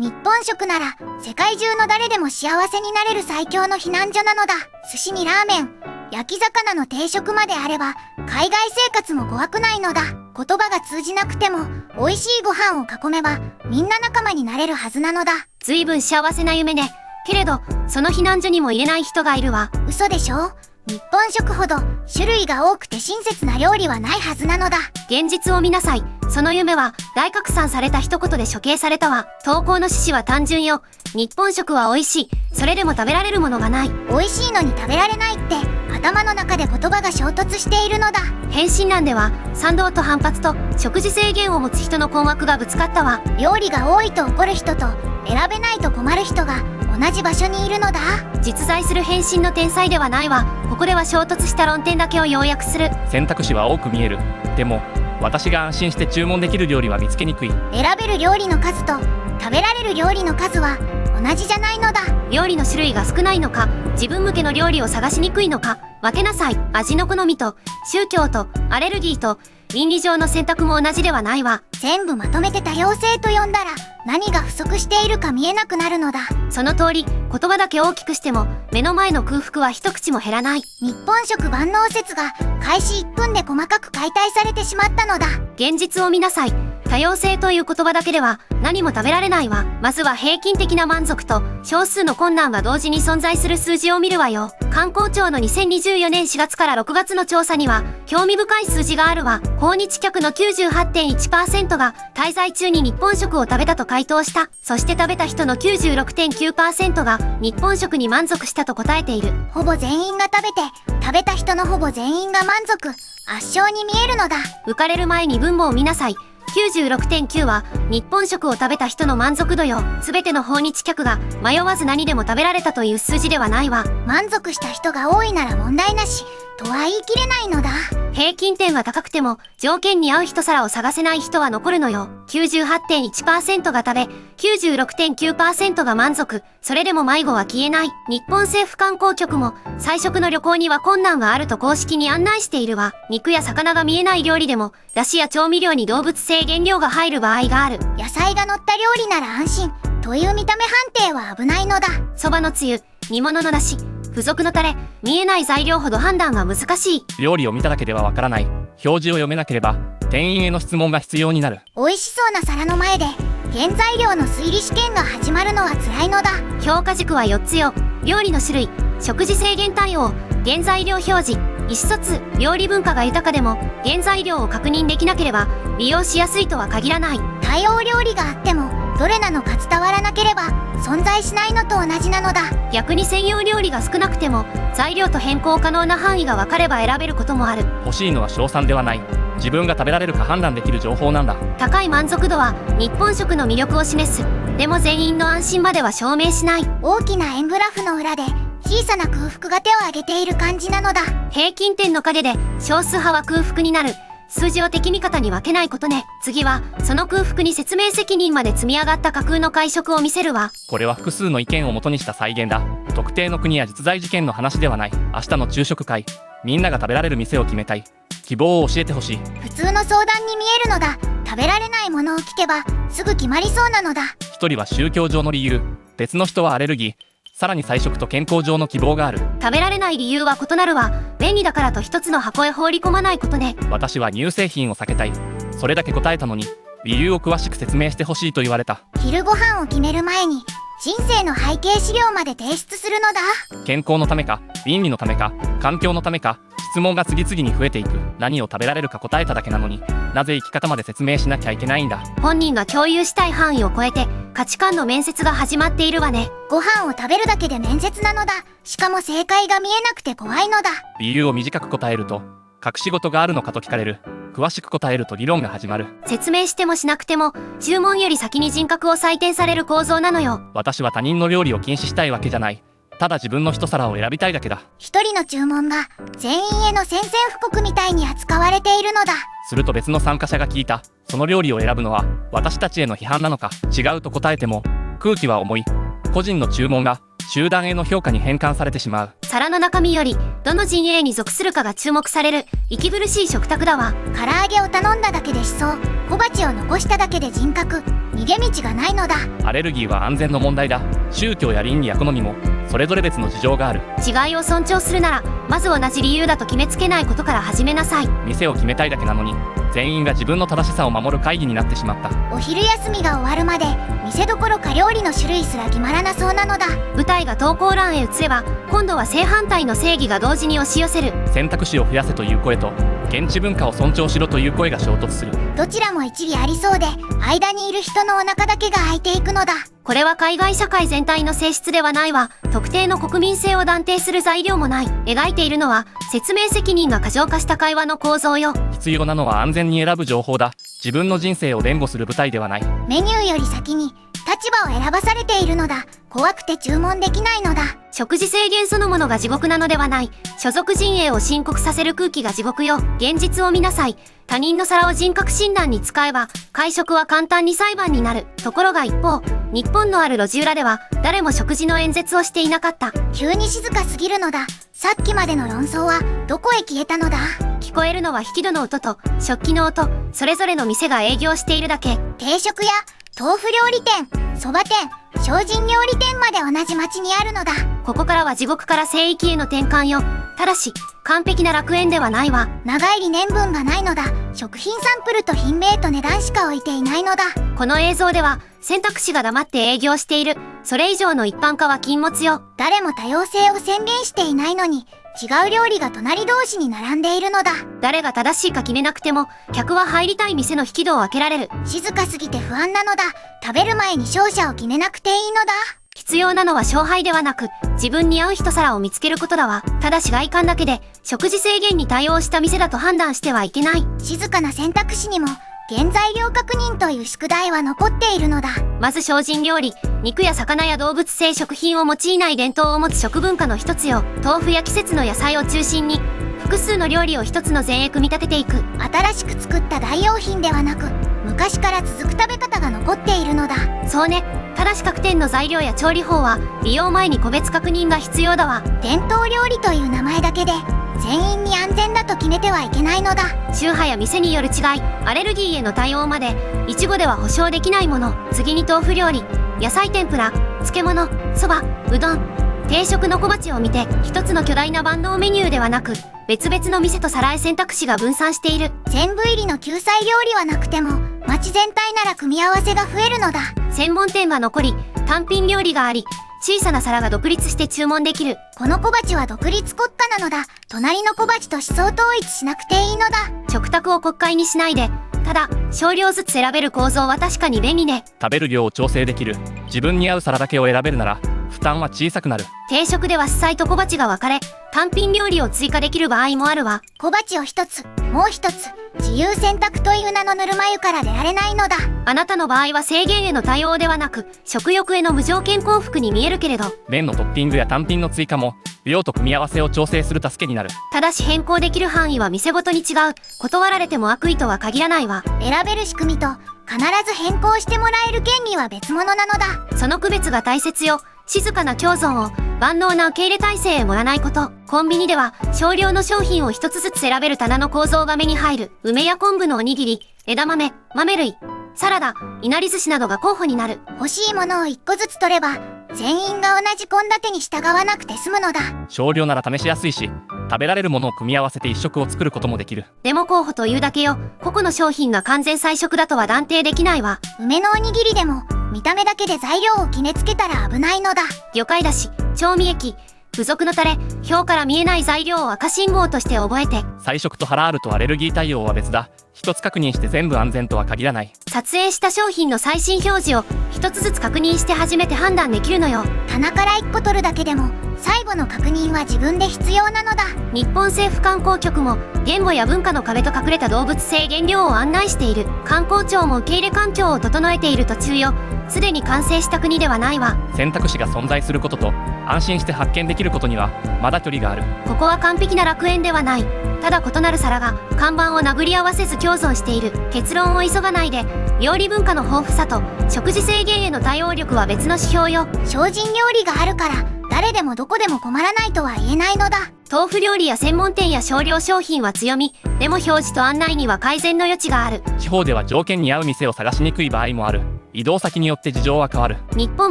日本食なら世界中の誰でも幸せになれる最強の避難所なのだ。寿司にラーメン、焼き魚の定食まであれば海外生活も怖くないのだ。言葉が通じなくても美味しいご飯を囲めばみんな仲間になれるはずなのだ。ずいぶん幸せな夢ね。けれどその避難所にも入れない人がいるわ。嘘でしょ。日本食ほど種類が多くて親切な料理はないはずなのだ。現実を見なさい。その夢は大拡散された一言で処刑されたわ。投稿の趣旨は単純よ。日本食は美味しい。それでも食べられるものがない。美味しいのに食べられないって頭の中で言葉が衝突しているのだ。返信欄では賛同と反発と食事制限を持つ人の困惑がぶつかったわ。料理が多いと怒る人と選べないと困る人が同じ場所にいるのだ。実在する返信の天才ではないわ。ここでは衝突した論点だけを要約する。選択肢は多く見える。でも私が安心して注文できる料理は見つけにくい。選べる料理の数と食べられる料理の数は同じじゃないのだ。料理の種類が少ないのか、自分向けの料理を探しにくいのか、分けなさい。味の好みと宗教とアレルギーと倫理上の選択も同じではないわ。全部まとめて多様性と呼んだら何が不足しているか見えなくなるのだ。その通り、言葉だけ大きくしても目の前の空腹は一口も減らない。日本食万能説が開始1分で細かく解体されてしまったのだ。現実を見なさい。多様性という言葉だけでは何も食べられないわ。まずは平均的な満足と少数の困難が同時に存在する数字を見るわよ。観光庁の2024年4月から6月の調査には興味深い数字があるわ。訪日客の 98.1% が滞在中に日本食を食べたと回答した。そして食べた人の 96.9% が日本食に満足したと答えている。ほぼ全員が食べて、食べた人のほぼ全員が満足、圧勝に見えるのだ。浮かれる前に分母を見なさい。96.9 は日本食を食べた人の満足度よ。すべての訪日客が迷わず何でも食べられたという数字ではないわ。満足した人が多いなら問題なしとは言い切れないのだ。平均点が高くても条件に合う一皿を探せない人は残るのよ。98.1% が食べ、96.9% が満足。それでも迷子は消えない。日本政府観光局も菜食の旅行には困難があると公式に案内しているわ。肉や魚が見えない料理でも出汁や調味料に動物性原料が入る場合がある。野菜が乗った料理なら安心という見た目判定は危ないのだ。そばのつゆ、煮物の出汁、付属のタレ、見えない材料ほど判断が難しい。料理を見ただけではわからない。表示を読めなければ店員への質問が必要になる。美味しそうな皿の前で原材料の推理試験が始まるのは辛いのだ。評価軸は4つよ。料理の種類、食事制限対応、原材料表示、意思疎通。料理文化が豊かでも原材料を確認できなければ利用しやすいとは限らない。多様料理があってもどれなのか伝わらなければ存在しないのと同じなのだ。逆に専用料理が少なくても材料と変更可能な範囲が分かれば選べることもある。欲しいのは賞賛ではない。自分が食べられるか判断できる情報なんだ。高い満足度は日本食の魅力を示す。でも全員の安心までは証明しない。大きな円グラフの裏で小さな空腹が手を挙げている感じなのだ。平均点の陰で少数派は空腹になる。数字を敵味方に分けないことね。次はその空腹に説明責任まで積み上がった架空の会食を見せるわ。これは複数の意見を元にした再現だ。特定の国や実在事件の話ではない。明日の昼食会、みんなが食べられる店を決めたい。希望を教えてほしい。普通の相談に見えるのだ。食べられないものを聞けばすぐ決まりそうなのだ。一人は宗教上の理由、別の人はアレルギー、さらに菜食と健康上の希望がある。食べられない理由は異なるわ。便利だからと一つの箱へ放り込まないことね。私は乳製品を避けたい。それだけ答えたのに理由を詳しく説明してほしいと言われた。昼ご飯を決める前に人生の背景資料まで提出するのだ。健康のためか倫理のためか環境のためか質問が次々に増えていく。何を食べられるか答えただけなのになぜ生き方まで説明しなきゃいけないんだ。本人が共有したい範囲を超えて価値観の面接が始まっているわね。ご飯を食べるだけで面接なのだ。しかも正解が見えなくて怖いのだ。理由を短く答えると隠し事があるのかと聞かれる。詳しく答えると議論が始まる。説明してもしなくても注文より先に人格を採点される構造なのよ。私は他人の料理を禁止したいわけじゃない。ただ自分の一皿を選びたいだけだ。一人の注文が全員への宣戦布告みたいに扱われているのだ。すると別の参加者が聞いた。その料理を選ぶのは私たちへの批判なのか。違うと答えても空気は重い。個人の注文が集団への評価に変換されてしまう。皿の中身よりどの陣営に属するかが注目される息苦しい食卓だわ。唐揚げを頼んだだけで思想、小鉢を残しただけで人格、逃げ道がないのだ。アレルギーは安全の問題だ。宗教や倫理や好みもそれぞれ別の事情がある。違いを尊重するならまず同じ理由だと決めつけないことから始めなさい。店を決めたいだけなのに全員が自分の正しさを守る会議になってしまった。お昼休みが終わるまで店どころか料理の種類すら決まらなそうなのだ。舞台が投稿欄へ移れば今度は正反対の正義が同時に押し寄せる。選択肢を増やせという声と現地文化を尊重しろという声が衝突する。どちらも一理ありそうで、間にいる人のお腹だけが空いていくのだ。これは海外社会全体の性質ではないわ。特定の国民性を断定する材料もない。描いているのは説明責任が過剰化した会話の構造よ。必要なのは安全に選ぶ情報だ。自分の人生を弁護する舞台ではない。メニューより先に立場を選ばされているのだ。怖くて注文できないのだ。食事制限そのものが地獄なのではない。所属陣営を申告させる空気が地獄よ。現実を見なさい。他人の皿を人格診断に使えば会食は簡単に裁判になる。ところが一方、日本のある路地裏では誰も食事の演説をしていなかった。急に静かすぎるのだ。さっきまでの論争はどこへ消えたのだ。聞こえるのは引き戸の音と食器の音。それぞれの店が営業しているだけ。定食屋、豆腐料理店、そば店、精進料理店まで同じ町にあるのだ。ここからは地獄から聖域への転換よ。ただし完璧な楽園ではないわ。長い理念文がないのだ。食品サンプルと品名と値段しか置いていないのだ。この映像では選択肢が黙って営業している。それ以上の一般化は禁物よ。誰も多様性を宣言していないのに違う料理が隣同士に並んでいるのだ。誰が正しいか決めなくても客は入りたい店の引き戸を開けられる。静かすぎて不安なのだ。食べる前に勝者を決めなくていいのだ。必要なのは勝敗ではなく自分に合う一皿を見つけることだわ。ただし外観だけで食事制限に対応した店だと判断してはいけない。静かな選択肢にも原材料確認という宿題は残っているのだ。まず精進料理、肉や魚や動物性食品を用いない伝統を持つ食文化の一つよ。豆腐や季節の野菜を中心に複数の料理を一つの前へ組み立てていく。新しく作った代用品ではなく昔から続く食べ方が残っているのだ。そうね。ただし各店の材料や調理法は利用前に個別確認が必要だわ。伝統料理という名前だけで全員に安全だと決めてはいけないのだ。宗派や店による違い、アレルギーへの対応まで一語では保証できないもの。次に豆腐料理、野菜天ぷら、漬物、そば、うどん、定食の小鉢を見て一つの巨大な万能メニューではなく別々の店と皿へ選択肢が分散している。全部入りの救済料理はなくても町全体なら組み合わせが増えるのだ。専門店は残り単品料理があり小さな皿が独立して注文できる。この小鉢は独立国家なのだ。隣の小鉢と思想統一しなくていいのだ。食卓を国会にしないでただ少量ずつ選べる構造は確かに便利ね。食べる量を調整できる。自分に合う皿だけを選べるなら負担は小さくなる。定食では主菜と小鉢が分かれ単品料理を追加できる場合もあるわ。小鉢を一つ、もう一つ、自由選択という名のぬるま湯から出られないのだ。あなたの場合は制限への対応ではなく食欲への無条件幸福に見えるけれど、麺のトッピングや単品の追加も量と組み合わせを調整する助けになる。ただし変更できる範囲は店ごとに違う。断られても悪意とは限らないわ。選べる仕組みと必ず変更してもらえる権利は別物なのだ。その区別が大切よ。静かな共存を万能な受け入れ体制へ盛らないこと。コンビニでは少量の商品を一つずつ選べる棚の構造が目に入る。梅や昆布のおにぎり、枝豆、豆類、サラダ、いなり寿司などが候補になる。欲しいものを一個ずつ取れば全員が同じ献立に従わなくて済むのだ。少量なら試しやすいし食べられるものを組み合わせて一食を作ることもできる。でも候補というだけよ。個々の商品が完全菜食だとは断定できないわ。梅のおにぎりでも見た目だけで材料を決めつけたら危ないのだ。魚介だし、調味液、付属のタレ、表から見えない材料を赤信号として覚えて。菜食とハラールとアレルギー対応は別だ。一つ確認して全部安全とは限らない。撮影した商品の最新表示を一つずつ確認して初めて判断できるのよ。棚から1個取るだけでも最後の確認は自分で必要なのだ。日本政府観光局も言語や文化の壁と隠れた動物性原料を案内している。観光庁も受け入れ環境を整えている途中よ。すでに完成した国ではないわ。選択肢が存在することと安心して発見できることにはまだ距離がある。ここは完璧な楽園ではない。ただ異なる皿が看板を殴り合わせず共存している。結論を急がないで。料理文化の豊富さと食事制限への対応力は別の指標よ。精進料理があるから誰でもどこでも困らないとは言えないのだ。豆腐料理や専門店や少量商品は強み。でも表示と案内には改善の余地がある。地方では条件に合う店を探しにくい場合もある。移動先によって事情は変わる。日本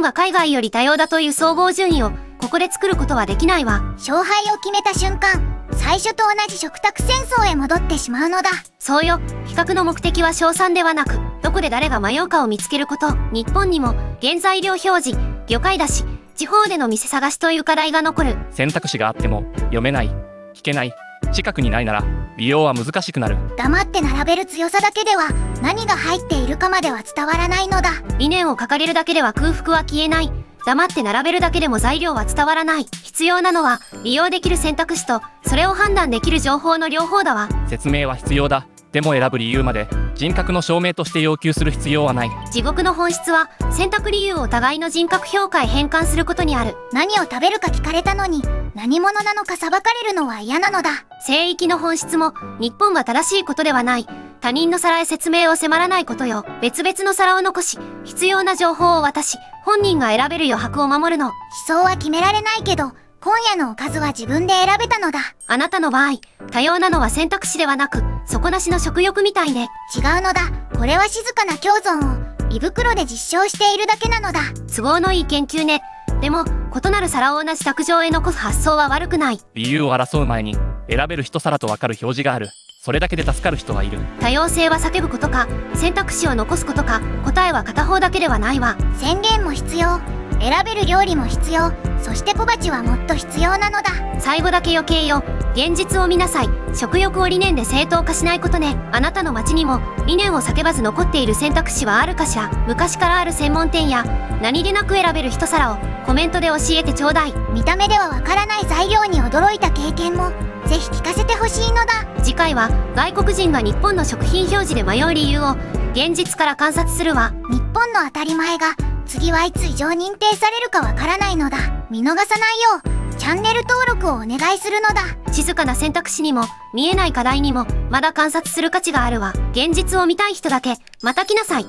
が海外より多様だという総合順位をここで作ることはできないわ。勝敗を決めた瞬間、最初と同じ食卓戦争へ戻ってしまうのだ。そうよ。比較の目的は賞賛ではなく、どこで誰が迷うかを見つけること。日本にも原材料表示、魚介だし、地方での店探しという課題が残る。選択肢があっても読めない、聞けない、近くにないなら利用は難しくなる。黙って並べる強さだけでは何が入っているかまでは伝わらないのだ。理念を掲げるだけでは空腹は消えない。黙って並べるだけでも材料は伝わらない。必要なのは利用できる選択肢とそれを判断できる情報の両方だわ。説明は必要だ。でも選ぶ理由まで人格の証明として要求する必要はない。地獄の本質は選択理由を互いの人格評価へ変換することにある。何を食べるか聞かれたのに何者なのか裁かれるのは嫌なのだ。聖域の本質も日本が正しいことではない。他人の皿へ説明を迫らないことよ。別々の皿を残し必要な情報を渡し本人が選べる余白を守るの。思想は決められないけど今夜のおかずは自分で選べたのだ。あなたの場合多様なのは選択肢ではなく底なしの食欲みたいね。違うのだ。これは静かな共存を胃袋で実証しているだけなのだ。都合のいい研究ね。でも異なる皿を同じ卓上へ残す発想は悪くない。理由を争う前に選べる一皿と分かる表示がある。それだけで助かる人はいる。多様性は叫ぶことか選択肢を残すことか。答えは片方だけではないわ。宣言も必要、選べる料理も必要、そして小鉢はもっと必要なのだ。最後だけ余計よ。現実を見なさい。食欲を理念で正当化しないことね。あなたの街にも理念を叫ばず残っている選択肢はあるかしら。昔からある専門店や何気なく選べる一皿をコメントで教えてちょうだい。見た目ではわからない材料に驚いた経験もぜひ聞かせてほしいのだ。次回は外国人が日本の食品表示で迷う理由を現実から観察するわ。日本の当たり前が次はいつ異常認定されるかわからないのだ。見逃さないようチャンネル登録をお願いするのだ。静かな選択肢にも見えない課題にもまだ観察する価値があるわ。現実を見たい人だけまた来なさい。